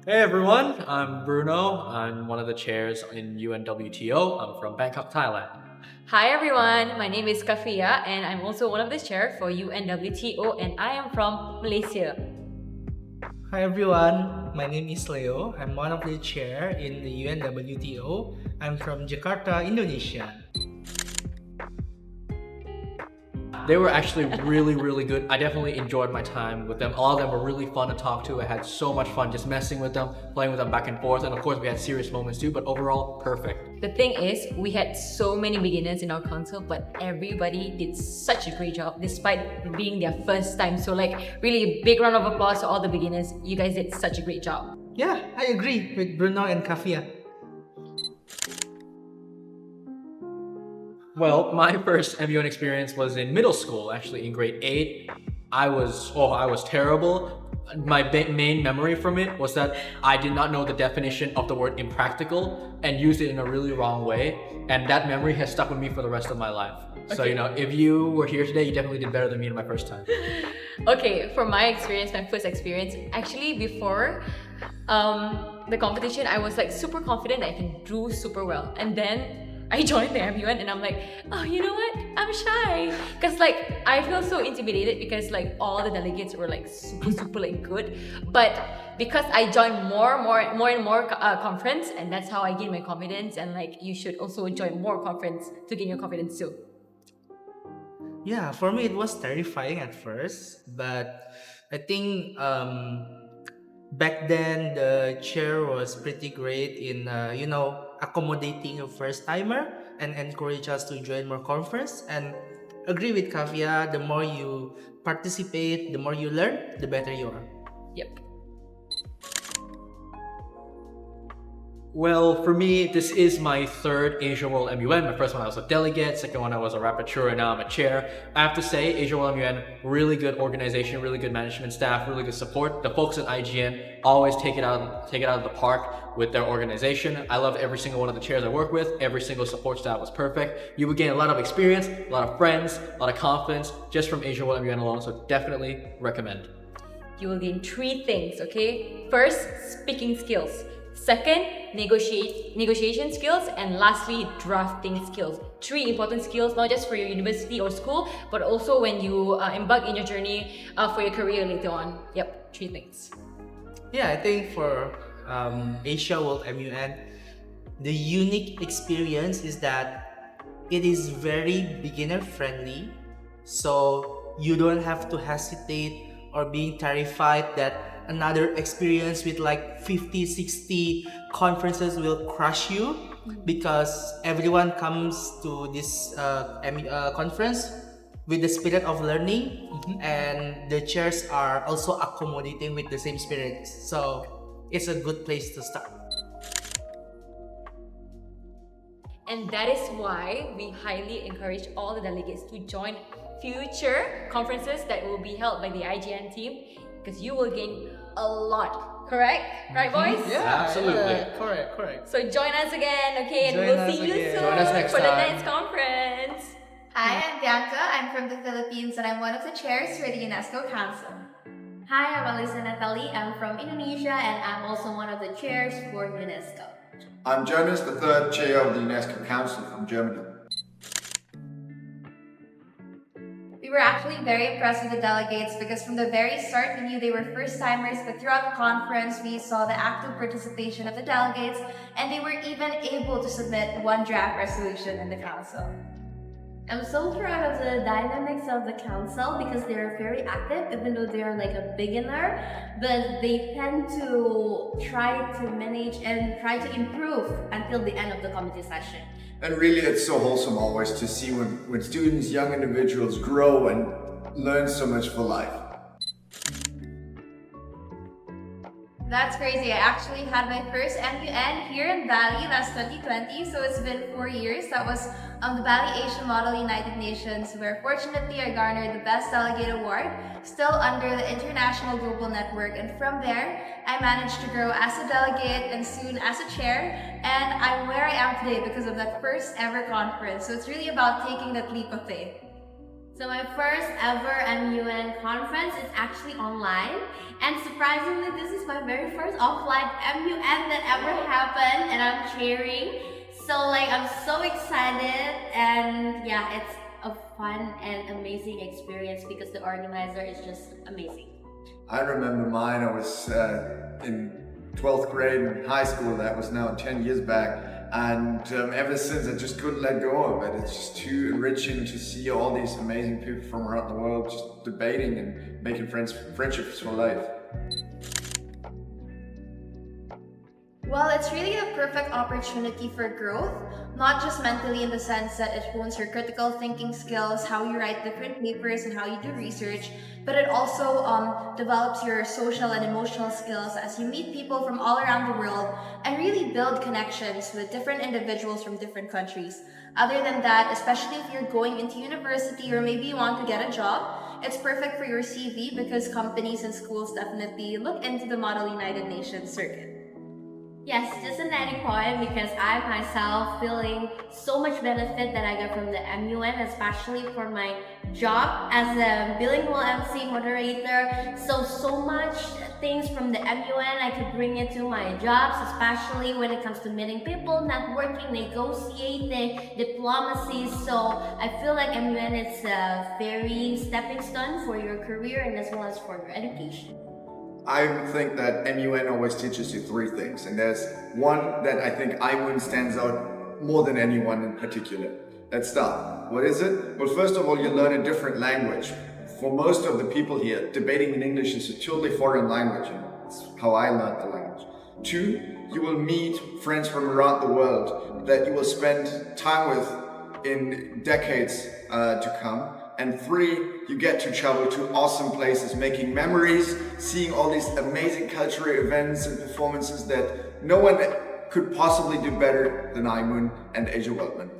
Hey everyone, I'm Bruno. I'm one of the chairs in UNWTO. I'm from Bangkok, Thailand. Hi everyone, my name is Kafia and I'm also one of the chair for UNWTO and I am from Malaysia. Hi everyone, my name is Leo. I'm one of the chair in the UNWTO. I'm from Jakarta, Indonesia. They were actually really, really good. I definitely enjoyed my time with them. All of them were really fun to talk to. I had so much fun just messing with them, playing with them back and forth. And of course, we had serious moments too, but overall, perfect. The thing is, we had so many beginners in our council, but everybody did such a great job despite being their first time. So really a big round of applause to all the beginners. You guys did such a great job. Yeah, I agree with Bruno and Kafia. Well, my first MUN experience was in middle school, actually in grade 8. I was terrible. My main memory from it was that I did not know the definition of the word impractical and used it in a really wrong way. And that memory has stuck with me for the rest of my life. So, if you were here today, you definitely did better than me in my first time. Okay, for my first experience, actually before the competition, I was super confident that I can do super well. And then I joined the MUN and I'm like, oh, you know what? I'm shy. Because I feel so intimidated because all the delegates were super good. But because I joined more and more conference, and that's how I gain my confidence. And you should also join more conference to gain your confidence too. Yeah, for me it was terrifying at first, but I think back then the chair was pretty great in accommodating a first timer and encourage us to join more conference. And agree with Kavya, the more you participate, the more you learn, the better you are. Yep. Well, for me, this is my third Asia World MUN. My first one I was a delegate, second one I was a rapporteur, and now I'm a chair. I have to say, Asia World MUN, really good organization, really good management staff, really good support. The folks at IGN always take it out of the park with their organization. I love every single one of the chairs I work with. Every single support staff was perfect. You would gain a lot of experience, a lot of friends, a lot of confidence just from Asia World MUN alone, so definitely recommend. You will gain 3 things, okay? First, speaking skills. Second, negotiation skills, and lastly, drafting skills. 3 important skills, not just for your university or school, but also when you embark in your journey for your career later on. Yep, 3 things. Yeah, I think for Asia World MUN, the unique experience is that it is very beginner friendly, so you don't have to hesitate or being terrified that another experience with 50 60 conferences will crush you, because everyone comes to this conference with the spirit of learning, and the chairs are also accommodating with the same spirit, so it's a good place to start. And that is why we highly encourage all the delegates to join future conferences that will be held by the IGN team, because you will gain a lot. Correct? Right, boys? Yeah, absolutely. Correct. So join us again, okay? And Join we'll us see you again. soon Join us next for the time. next conference. Hi, I'm Bianca. I'm from the Philippines and I'm one of the chairs for the UNESCO Council. Hi, I'm Alisa Natali. I'm from Indonesia and I'm also one of the chairs for UNESCO. I'm Jonas, the third chair of the UNESCO Council from Germany. We were actually very impressed with the delegates because from the very start we knew they were first timers, but throughout the conference we saw the active participation of the delegates and they were even able to submit one draft resolution in the council. I'm so proud of the dynamics of the council because they're very active, even though they're a beginner, but they tend to try to manage and try to improve until the end of the committee session. And really, it's so wholesome always to see when students, young individuals grow and learn so much for life. That's crazy. I actually had my first MUN here in Bali last 2020, so it's been 4 years. That was the Bali Asian Model United Nations, where fortunately I garnered the Best Delegate Award, still under the International Global Network. And from there, I managed to grow as a delegate and soon as a chair. And I'm where I am today because of that first ever conference. So it's really about taking that leap of faith. So my first ever MUN conference is actually online, and surprisingly this is my very first offline MUN that ever happened, and I'm cheering. So like I'm so excited, and yeah, it's a fun and amazing experience because the organizer is just amazing. I remember mine. I was in 12th grade in high school. That was now 10 years back. And ever since, I just couldn't let go of it. It's just too enriching to see all these amazing people from around the world just debating and making friendships for life. Well, it's really a perfect opportunity for growth, not just mentally in the sense that it hones your critical thinking skills, how you write different papers, and how you do research, but it also develops your social and emotional skills as you meet people from all around the world and really build connections with different individuals from different countries. Other than that, especially if you're going into university or maybe you want to get a job, it's perfect for your CV because companies and schools definitely look into the Model United Nations circuit. Yes, just an adding point because I myself feeling so much benefit that I get from the MUN, especially for my job as a bilingual MC moderator. So much things from the MUN I could bring into my jobs, especially when it comes to meeting people, networking, negotiating, diplomacy. So I feel like MUN is a very stepping stone for your career and as well as for your education. I think that MUN always teaches you three things, and there's one that I think IMUN stands out more than anyone in particular. Let's start. What is it? Well, first of all, you learn a different language. For most of the people here, debating in English is a totally foreign language, and that's how I learned the language. Two, you will meet friends from around the world that you will spend time with in decades to come. And three, you get to travel to awesome places, making memories, seeing all these amazing cultural events and performances that no one could possibly do better than IMUN and Asia Wildman.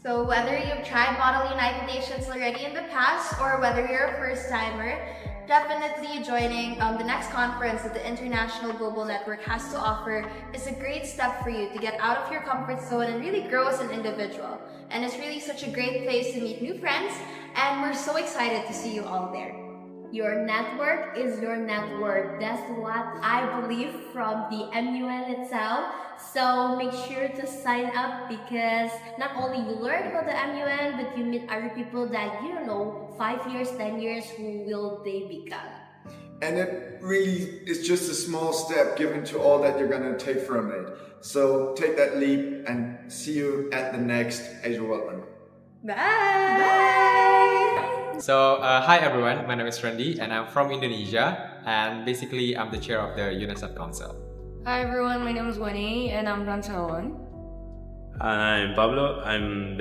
So whether you've tried Model United Nations already in the past or whether you're a first timer, definitely joining the next conference that the International Global Network has to offer is a great step for you to get out of your comfort zone and really grow as an individual. And it's really such a great place to meet new friends, and we're so excited to see you all there. Your network is your net worth. That's what I believe from the MUN itself. So make sure to sign up because not only you learn about the MUN, but you meet other people that you don't know 5 years, 10 years, who will they become. And it really is just a small step given to all that you're gonna take from it. So take that leap and see you at the next Asia Wildman. Bye! Bye! So, hi everyone, my name is Randy and I'm from Indonesia, and basically I'm the chair of the UNICEF Council. Hi everyone, my name is Winnie and I'm from Taiwan. I'm Pablo. I'm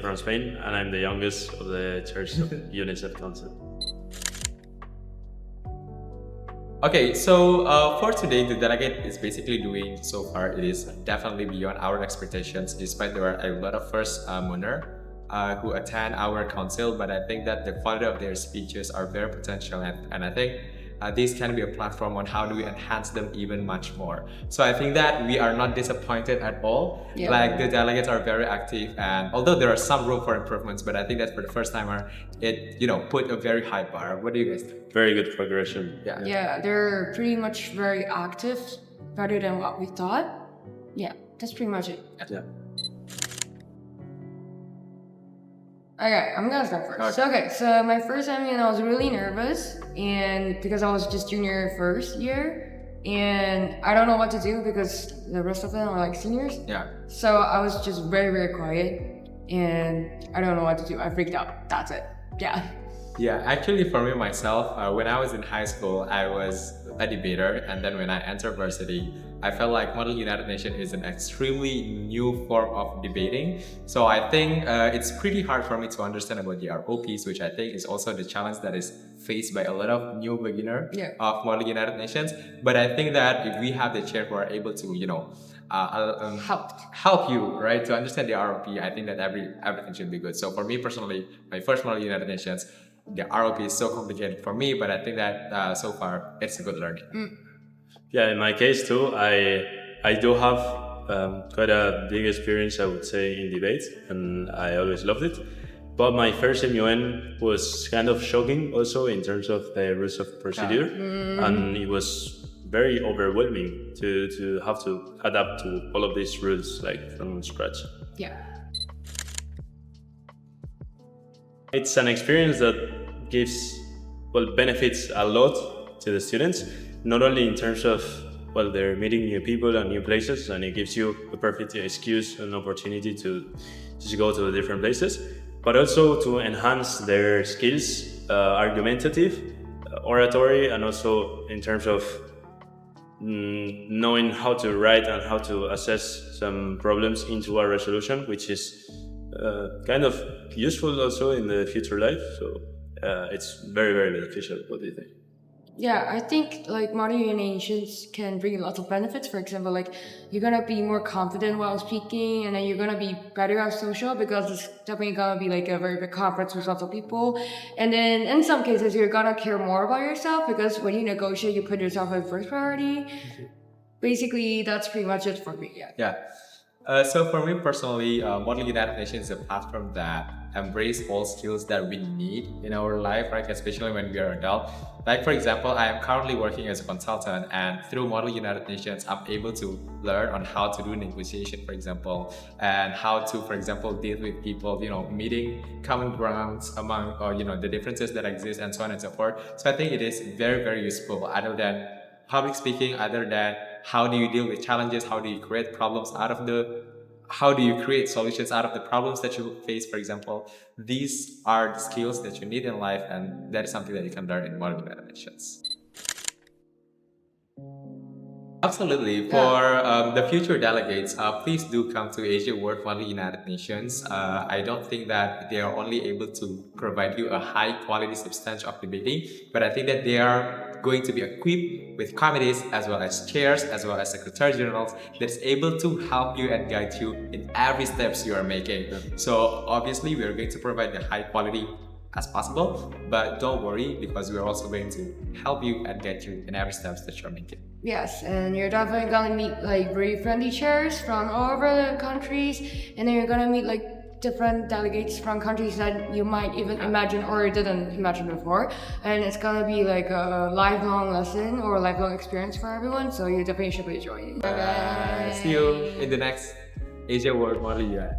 from Spain, and I'm the youngest of the Church of UNICEF Council. Okay, so for today, the delegate is basically doing so far. It is definitely beyond our expectations, despite there are a lot of first MUNer who attend our council, but I think that the quality of their speeches are very potential, and I think this can be a platform on how do we enhance them even much more. So I think that we are not disappointed at all. Yeah. Like the delegates are very active, and although there are some room for improvements, but I think that for the first timer, it put a very high bar. What do you guys think? Very good progression. Yeah, they're pretty much very active, better than what we thought. Yeah, that's pretty much it. Yeah. Okay, I'm gonna start first. Okay, so my first time, I was really nervous, and because I was just junior first year, and I don't know what to do because the rest of them are like seniors. Yeah. So I was just very, very quiet, and I don't know what to do. I freaked out. That's it. Yeah. Yeah, actually for me myself, when I was in high school, I was a debater, and then when I entered varsity, I felt like Model United Nations is an extremely new form of debating. So I think it's pretty hard for me to understand about the ROPs, which I think is also the challenge that is faced by a lot of new beginner of Model United Nations. But I think that if we have the chair who are able to, help you, right, to understand the ROP, I think that everything should be good. So for me personally, my first Model United Nations, the ROP is so complicated for me, but I think that so far it's a good learning. Yeah, in my case too, I do have quite a big experience, I would say, in debates, and I always loved it. But my first MUN was kind of shocking also in terms of the rules of procedure, and it was very overwhelming to have to adapt to all of these rules like from scratch. Yeah. It's an experience that gives, well, benefits a lot to the students, not only in terms of, well, they're meeting new people and new places, and it gives you a perfect excuse and opportunity to just go to different places, but also to enhance their skills, argumentative, oratory, and also in terms of knowing how to write and how to assess some problems into a resolution, which is kind of useful also in the future life. So it's very, very beneficial. What do you think? Yeah, I think like modern unions can bring lots of benefits. For example, like you're gonna be more confident while speaking, and then you're gonna be better at social because it's definitely gonna be like a very big conference with lots of people. And then in some cases, you're gonna care more about yourself because when you negotiate, you put yourself as first priority. Basically, that's pretty much it for me. Yeah. Yeah. So for me personally, Modeling United Nations is a platform that embrace all skills that we need in our life, right? Especially when we are adult. Like for example, I am currently working as a consultant, and through Modeling United Nations, I'm able to learn on how to do negotiation, for example, and how to, for example, deal with people, meeting common grounds among, the differences that exist, and so on and so forth. So I think it is very, very useful. Other than public speaking, other than how do you deal with challenges, how do you create how do you create solutions out of the problems that you face, for example. These are the skills that you need in life, and that is something that you can learn in Modeling United Nations. Absolutely. For the future delegates, please do come to Asia World Modeling United Nations. I don't think that they are only able to provide you a high quality substance of debating, but I think that they are going to be equipped with committees as well as chairs as well as secretary generals that's able to help you and guide you in every steps you are making. So obviously we are going to provide the high quality as possible, but don't worry because we are also going to help you and guide you in every steps that you're making. Yes, and you're definitely gonna meet like very friendly chairs from all over the countries, and then you're gonna meet like different delegates from countries that you might even imagine or didn't imagine before, and it's gonna be like a lifelong lesson or a lifelong experience for everyone, so you definitely should be joining. See you in the next Asia World Model UN.